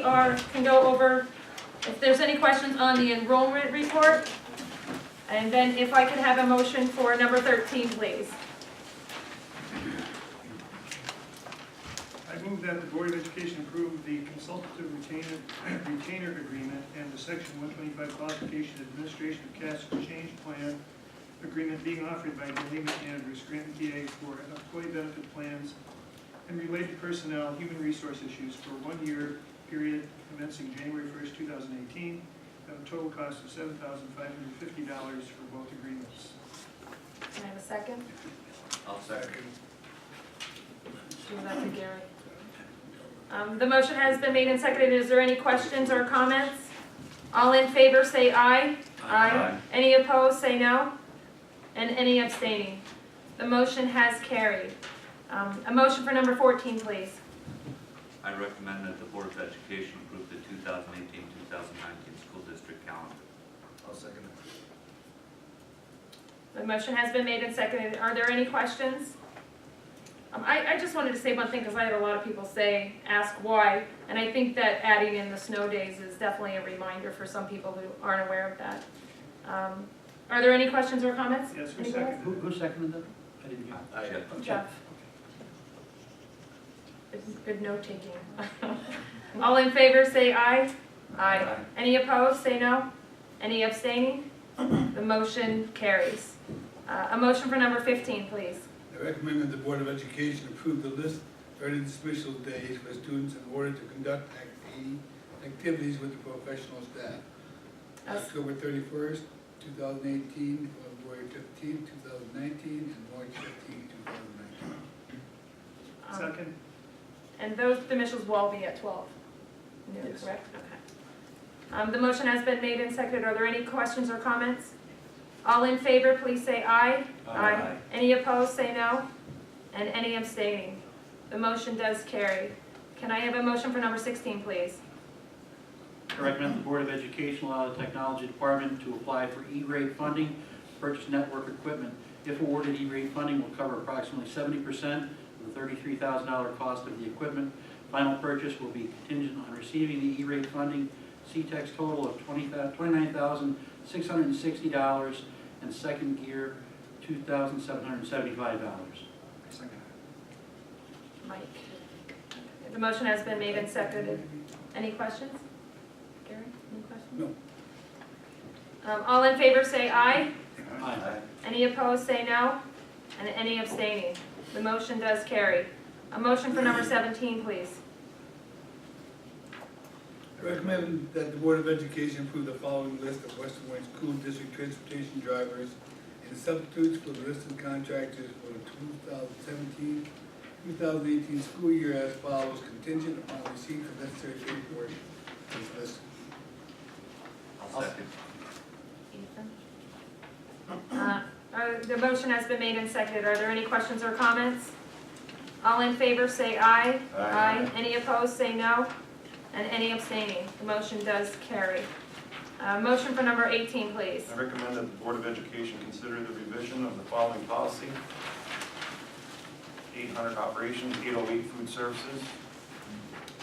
can go over if there's any questions on the enrollment report. And then if I could have a motion for number 13, please. I move that the Board of Education approve the consultative retainer agreement and the Section 125 qualification administration of cash exchange plan agreement being offered by the Lehman Manager, Scranton, PA, for employee benefit plans and related personnel human resource issues for a 1-year period commencing January 1st, 2018, at a total cost of $7,550 for both agreements. Can I have a second? I'll second. Give that to Gary. The motion has been made and seconded. Is there any questions or comments? All in favor say aye. Aye. Any opposed say no. And any abstaining. The motion has carried. A motion for number 14, please. I recommend that the Board of Education approve the 2018-2019 school district calendar. I'll second it. The motion has been made and seconded. Are there any questions? I just wanted to say one thing because I had a lot of people ask why, and I think that adding in the snow days is definitely a reminder for some people who aren't aware of that. Are there any questions or comments? Yes, who Anybody? seconded? Who seconded that? I didn't hear. Jeff. Good note taking. All in favor say aye. Aye. Any opposed say no. Any abstaining? The motion carries. A motion for number 15, please. I recommend that the Board of Education approve the list of early dismissal days for students in order to conduct activities with the professional staff. October 31st, 2018, February 15th, 2019, and March 15th, 2019. Second. And those dismissals will all be at 12 noon, Yes. correct? Okay. The motion has been made and seconded. Are there any questions or comments? All in favor, please say aye. Aye. Any opposed, say no. And any abstaining. The motion does carry. Can I have a motion for number 16, please? I recommend the Board of Education allow the Technology Department to apply for E-rate funding to purchase network equipment. If awarded, E-rate funding will cover approximately 70% of the $33,000 cost of the equipment. Final purchase will be contingent on receiving the E-rate funding. CTEX total of $29,660 and second gear $2,775. Mike. The motion has been made and seconded. Any questions? Gary, any questions? No. All in favor say aye. Aye. Any opposed say no. And any abstaining. The motion does carry. A motion for number 17, please. I recommend that the Board of Education approve the following list of Western Wayne School District transportation drivers and substitutes for the listed contractors for the 2017-2018 school year as follows, contingent upon receipt of necessary paperwork as listed. I'll second. Ethan? The motion has been made and seconded. Are there any questions or comments? All in favor say aye. Aye. Any opposed say no. And any abstaining. The motion does carry. Motion for number 18, please. I recommend that the Board of Education consider the revision of the following policy. 800 operations, 808 food services.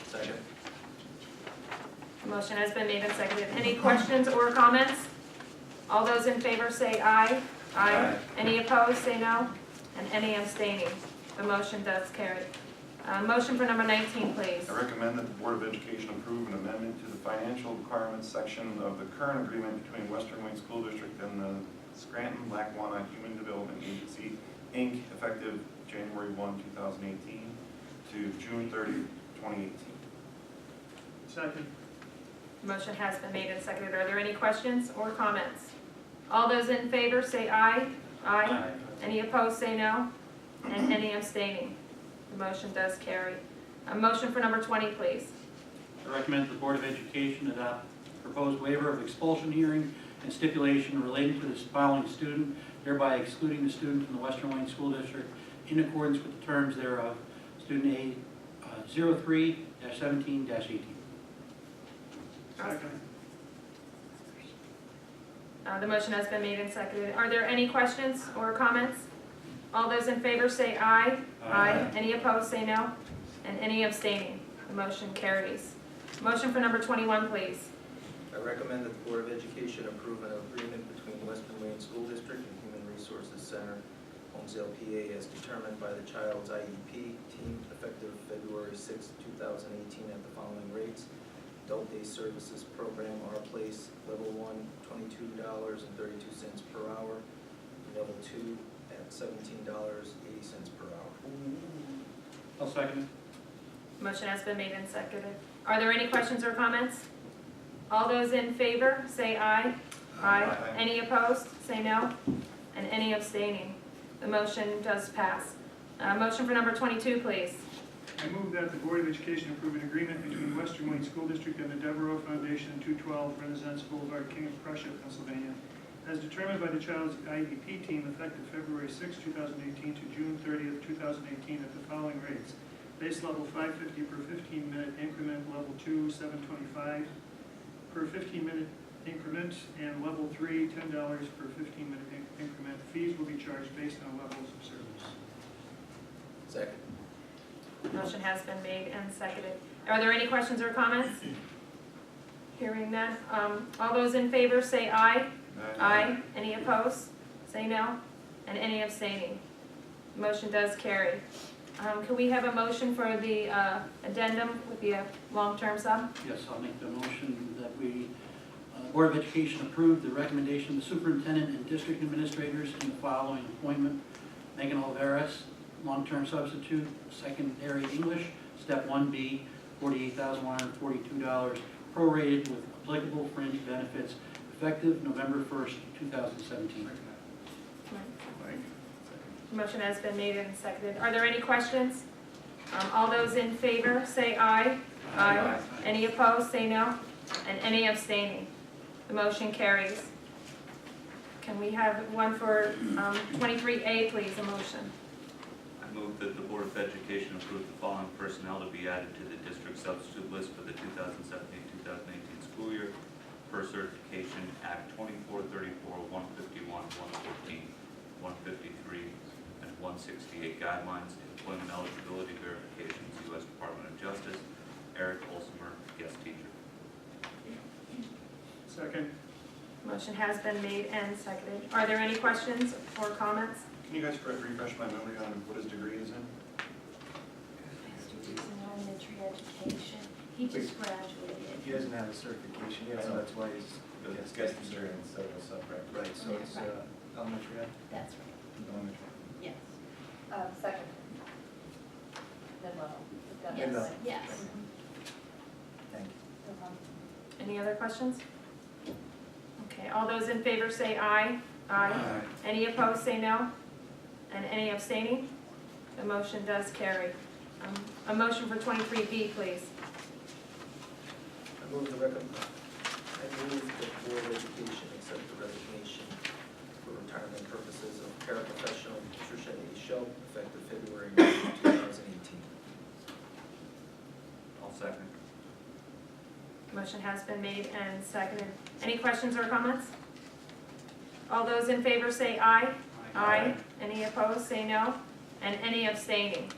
Second. The motion has been made and seconded. Any questions or comments? All those in favor say aye. Aye. Any opposed say no. And any abstaining. The motion does carry. Motion for number 19, please. I recommend that the Board of Education approve an amendment to the financial requirements section of the current agreement between Western Wayne School District and the Scranton-Lackawanna Human Development Agency, Inc., effective January 1, 2018 to June 30, 2018. Second. Motion has been made and seconded. Are there any questions or comments? All those in favor say aye. Aye. Any opposed say no. And any abstaining. The motion does carry. A motion for number 20, please. I recommend that the Board of Education adopt proposed waiver of expulsion hearing and stipulation relating to the following student, thereby excluding the student from the Western Wayne School District in accordance with the terms thereof. Student A 03-17-18. Second. The motion has been made and seconded. Are there any questions or comments? All those in favor say aye. Aye. Any opposed say no. And any abstaining. The motion carries. Motion for number 21, please. I recommend that the Board of Education approve an agreement between Western Wayne School District and Human Resources Center, Holmesdale, PA, as determined by the child's IEP team effective February 6, 2018 at the following rates. Adult Day Services Program, our place, Level 1, $22.32 per hour. Level 2 at $17.80 per hour. I'll second it. Motion has been made and seconded. Are there any questions or comments? All those in favor, say aye. Aye. Any opposed, say no. And any abstaining? The motion does pass. Motion for number 22, please. I move that the Board of Education approve an agreement between Western Wayne School District and the Devereaux Foundation, 212 Renaissance Boulevard, King of Prussia, Pennsylvania, as determined by the child's IEP team effective February 6, 2018 to June 30, 2018 at the following rates. Base level $5.50 per 15-minute increment, level 2, $7.25 per 15-minute increment, and level 3, $10 per 15-minute increment. Fees will be charged based on levels of service. Second. Motion has been made and seconded. Are there any questions or comments? Hearing none. All those in favor say aye. Aye. Any opposed? Say no. And any abstaining? Motion does carry. Can we have a motion for the addendum with the long-term sub? Yes, I'll make the motion that we, Board of Education approve the recommendation of the superintendent and district administrators in the following appointment. Megan Alvarez, long-term substitute, secondary English, step 1B, $48,142, prorated with applicable fringe benefits, effective November 1st, 2017. Motion has been made and seconded. Are there any questions? All those in favor say aye. Aye. Any opposed, say no. And any abstaining? The motion carries. Can we have one for 23A, please, a motion? I move that the Board of Education approve the following personnel to be added to the district substitute list for the 2017-2018 school year per certification Act 2434, 151, 114, 153, and 168 guidelines, employment eligibility verifications, U.S. Department of Justice, Eric Olsemer, guest teacher. Second. Motion has been made and seconded. Are there any questions or comments? Can you guys refresh my memory on what his degree is in? He's in elementary education. He just graduated. He doesn't have a certification yet, so that's why he's Guest teacher instead of a sub-rec. right. So it's elementary ed. That's right. Elementary. Yes. Second. Then level. Yes, no. yes. Thank you. Any other questions? Okay, all those in favor say aye. Aye. Any opposed, say no. And any abstaining? The motion does carry. A motion for 23B, please. I move the Board of Education accept the resignation for retirement purposes of paraprofessional Patricia A. Shell, effective February 9, 2018. I'll second. Motion has been made and seconded. Any questions or comments? All those in favor say aye. Aye. Any opposed, say no. And any abstaining?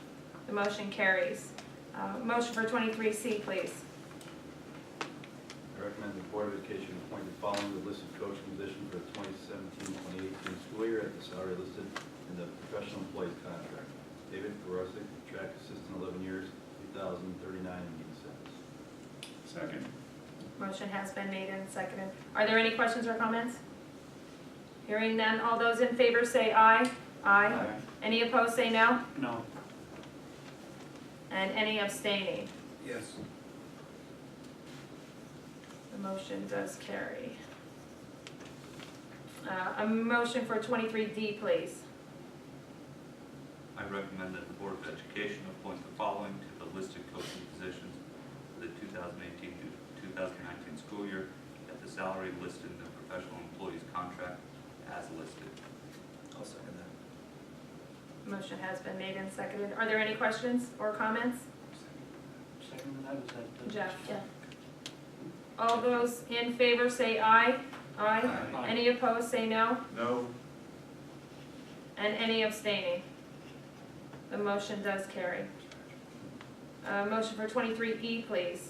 The motion carries. Motion for 23C, please. I recommend the Board of Education appoint the following the listed coach position for the 2017-2018 school year at the salary listed in the professional employees contract. David Gorosic, track assistant, 11 years, $8,039.80. Second. Motion has been made and seconded. Are there any questions or comments? Hearing none, all those in favor say aye. Aye. Any opposed, say no. No. And any abstaining? Yes. The motion does carry. A motion for 23D, please. I recommend that the Board of Education appoint the following to the listed coaching positions for the 2018-2019 school year at the salary listed in the professional employees contract as listed. I'll second that. Motion has been made and seconded. Are there any questions or comments? Second, that was that. Jeff. Jeff. All those in favor say aye. Aye. Aye. Any opposed, say no. No. And any abstaining? The motion does carry. Motion for 23E, please.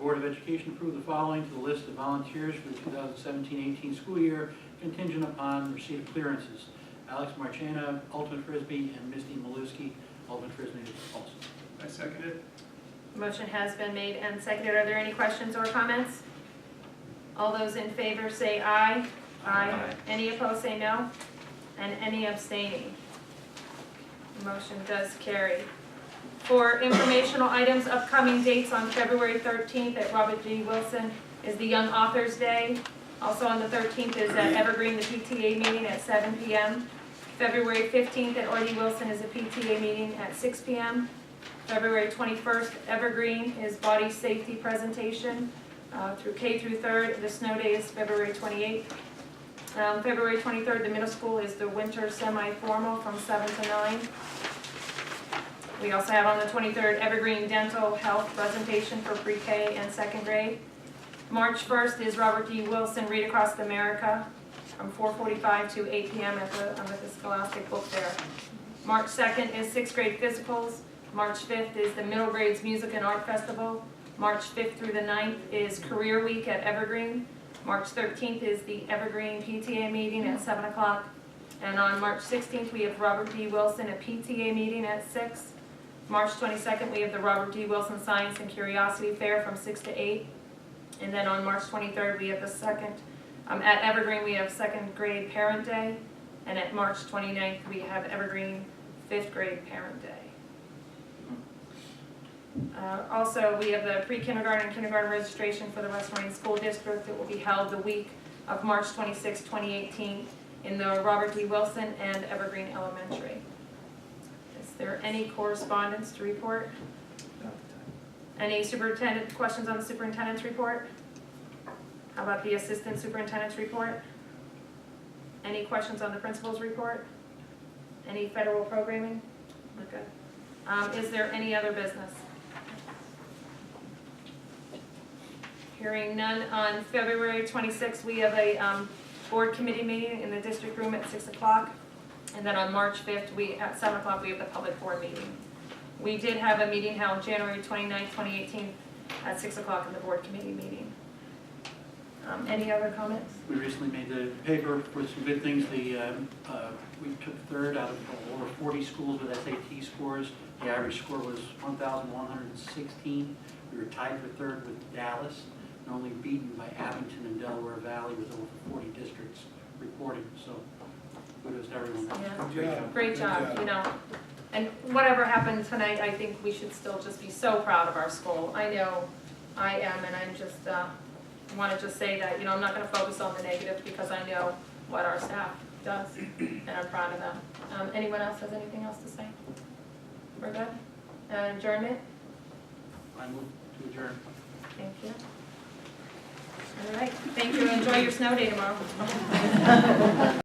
Board of Education approve the following to the list of volunteers for the 2017-18 school year contingent upon receipt of clearances. Alex Marchena, Ultimate Frisbee, and Misty Maluski, Ultimate Frisbee also. I second it. Motion has been made and seconded. Are there any questions or comments? All those in favor say aye. Aye. Any opposed say no. And any abstaining? Motion does carry. For informational items, upcoming dates on February 13th at Robert G. Wilson is the Young Authors Day. Also on the 13th is at Evergreen, the PTA meeting at 7 p.m. February 15th at R.D. Wilson is a PTA meeting at 6 p.m. February 21st, Evergreen is body safety presentation through K through 3rd. The snow day is February 28th. February 23rd, the middle school is the winter semi-formal from 7 to 9. We also have on the 23rd, Evergreen Dental Health presentation for pre-K and second grade. March 1st is Robert D. Wilson Read Across America from 4:45 to 8 p.m. at the Scholastic Book Fair. March 2nd is 6th grade physicals. March 5th is the middle grades music and art festival. March 5th through the 9th is Career Week at Evergreen. March 13th is the Evergreen PTA meeting at 7 o'clock. And on March 16th, we have Robert D. Wilson, a PTA meeting at 6. March 22nd, we have the Robert D. Wilson Science and Curiosity Fair from 6 to 8. And then on March 23rd, we have the second, at Evergreen, we have second grade Parent Day. And at March 29th, we have Evergreen 5th grade Parent Day. Also, we have the pre-kindergarten and kindergarten registration for the West Marine School District that will be held the week of March 26, 2018 in the Robert D. Wilson and Evergreen Elementary. Is there any correspondence to report? Any superintendent questions on the superintendent's report? How about the assistant superintendent's report? Any questions on the principal's report? Any federal programming? Okay. Is there any other business? Hearing none, on February 26th, we have a board committee meeting in the district room at 6 o'clock. And then on March 5th, at 7 o'clock, we have the public board meeting. We did have a meeting held January 29th, 2018 at 6 o'clock in the board committee meeting. Any other comments? We recently made the paper with some good things. We took third out of over 40 schools with SAT scores. The average score was 1,116. We were tied for third with Dallas, and only beaten by Abington and Delaware Valley with over 40 districts reporting. So kudos to everyone. Yeah. Great job, you know. And whatever happened tonight, I think we should still just be so proud of our school. I know I am, and I'm just, want to just say that, you know, I'm not going to focus on the negative because I know what our staff does, and I'm proud of them. Anyone else has anything else to say? We're good? Adjournment? I move to adjourn. Thank you. All right, thank you. Enjoy your snow day tomorrow.